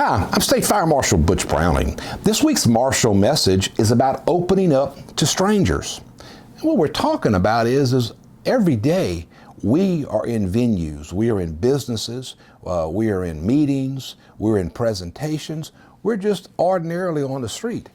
Hi, I'm State Fire Marshal Butch Browning. This week's Marshal message is about opening up to strangers. And what we're talking about is every day we are in venues, we are in businesses, we are in meetings, we're in presentations, we're just ordinarily on the street.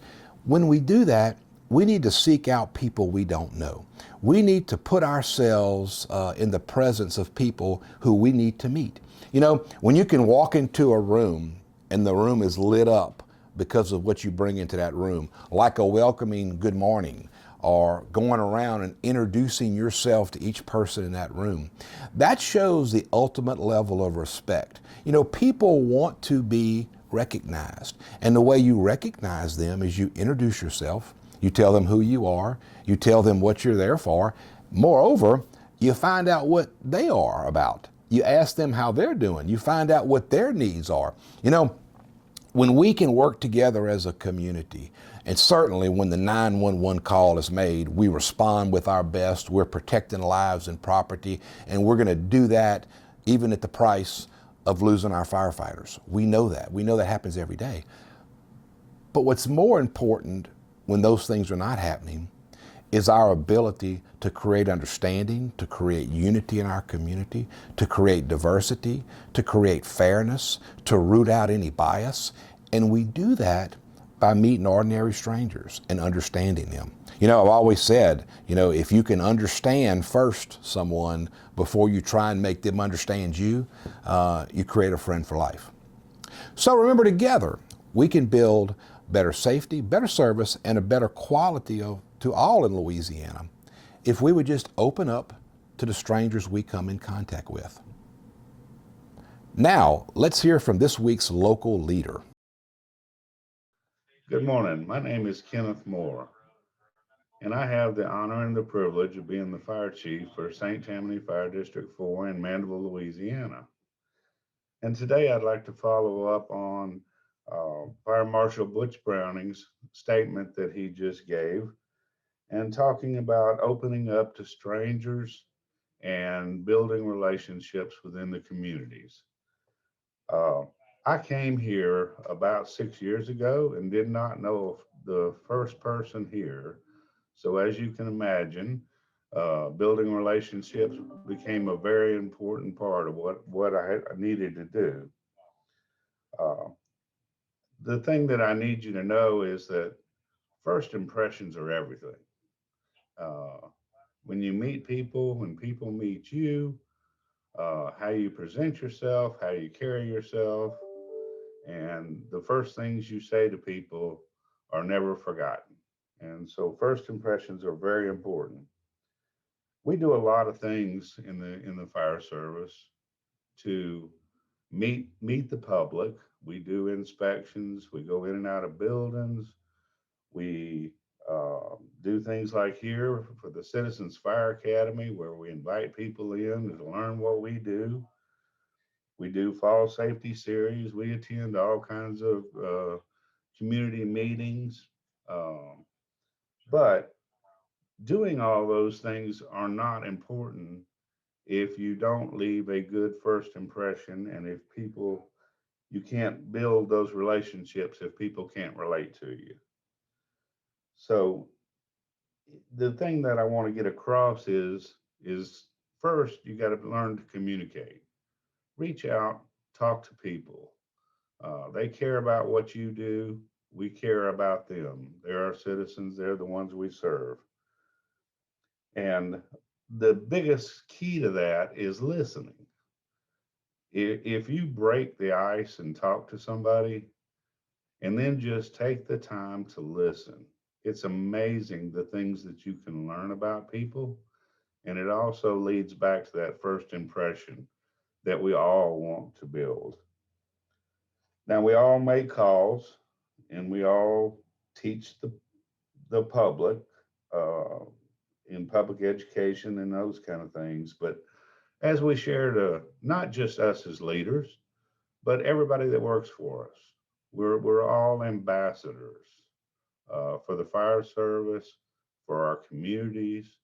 When we do that, we need to seek out people we don't know. We need to put ourselves in the presence of people who we need to meet. You know, when you can walk into a room and the room is lit up because of what you bring into that room, like a welcoming good morning, or going around and introducing yourself to each person in that room, that shows the ultimate level of respect. You know, people want to be recognized, and the way you recognize them is you introduce yourself, you tell them who you are, you tell them what you're there for. Moreover, you find out what they are about. You ask them how they're doing. You find out what their needs are. You know, when we can work together as a community, and certainly when the 911 call is made, we respond with our best. We're protecting lives and property, and we're going to do that even at the price of losing our firefighters. We know that. We know that happens every day. But what's more important when those things are not happening is our ability to create understanding, to create unity in our community, to create diversity, to create fairness, to root out any bias. And we do that by meeting ordinary strangers and understanding them. You know, I've always said, you know, if you can understand first someone before you try and make them understand you, you create a friend for life. So remember, together, we can build better safety, better service, and a better quality to all in Louisiana if we would just open up to the strangers we come in contact with. Now, let's hear from this week's local leader. Good morning. My name is Kenneth Moore, and I have the honor and the privilege of being the fire chief for St. Tammany Fire District 4 in Mandeville, Louisiana. And today I'd like to follow up on Fire Marshal Butch Browning's statement that he just gave and talking about opening up to strangers and building relationships within the communities. Uh, I came here about 6 years ago and did not know the first person here. So, as you can imagine, building relationships became a very important part of what I needed to do. Uh, the thing that I need you to know is that first impressions are everything. Uh, when you meet people, when people meet you, how you present yourself, how you carry yourself, and the first things you say to people are never forgotten. And so first impressions are very important. We do a lot of things in the fire service to meet the public. We do inspections, we go in and out of buildings, we do things like here for the Citizens Fire Academy, where we invite people in to learn what we do. We do fall safety series. We attend all kinds of community meetings. Um, but doing all those things are not important if you don't leave a good first impression and if people, you can't build those relationships if people can't relate to you. So the thing that I want to get across is first you got to learn to communicate. Reach out, talk to people. They care about what you do. We care about them. They're our citizens. They're the ones we serve. And the biggest key to that is listening. If you break the ice and talk to somebody and then just take the time to listen, it's amazing the things that you can learn about people. And it also leads back to that first impression that we all want to build. Now, we all make calls and we all teach the public uh, in public education and those kind of things. But as we share to not just us as leaders, but everybody that works for us, we're all ambassadors for the fire service, for our communities,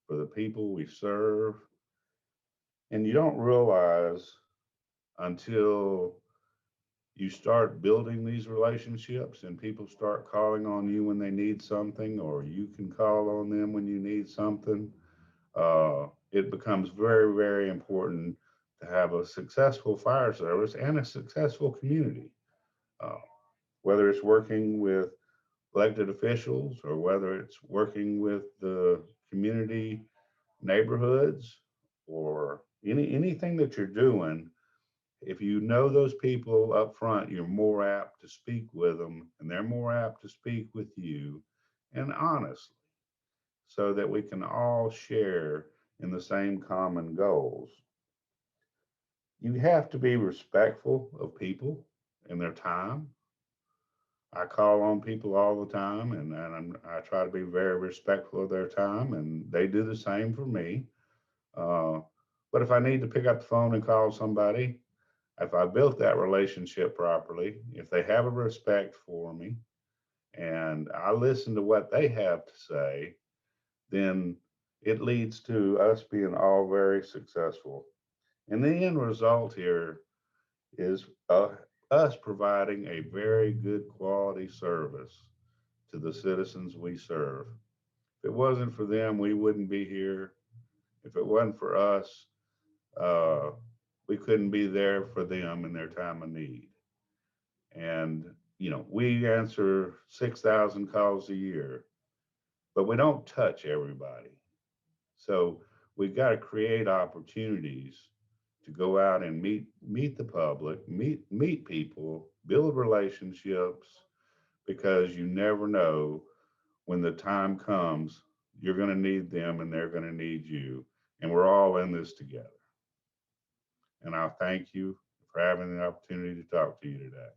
for the people we serve. And you don't realize until you start building these relationships and people start calling on you when they need something, or you can call on them when you need something, it becomes very, very important to have a successful fire service and a successful community. Uh, whether it's working with elected officials or whether it's working with the community neighborhoods or anything that you're doing, if you know those people up front, you're more apt to speak with them and they're more apt to speak with you, and honestly, so that we can all share in the same common goals. You have to be respectful of people and their time. I call on people all the time, and I try to be very respectful of their time, and they do the same for me. Uh, but if I need to pick up the phone and call somebody, if I built that relationship properly, if they have a respect for me, and I listen to what they have to say, then it leads to us being all very successful. And the end result here is us providing a very good quality service to the citizens we serve. If it wasn't for them, we wouldn't be here. If it wasn't for us, uh, we couldn't be there for them in their time of need. And, we answer 6,000 calls a year, but we don't touch everybody. So we've got to create opportunities to go out and meet the public, meet people, build relationships, because you never know when the time comes, you're going to need them and they're going to need you. And we're all in this together. And I thank you for having the opportunity to talk to you today.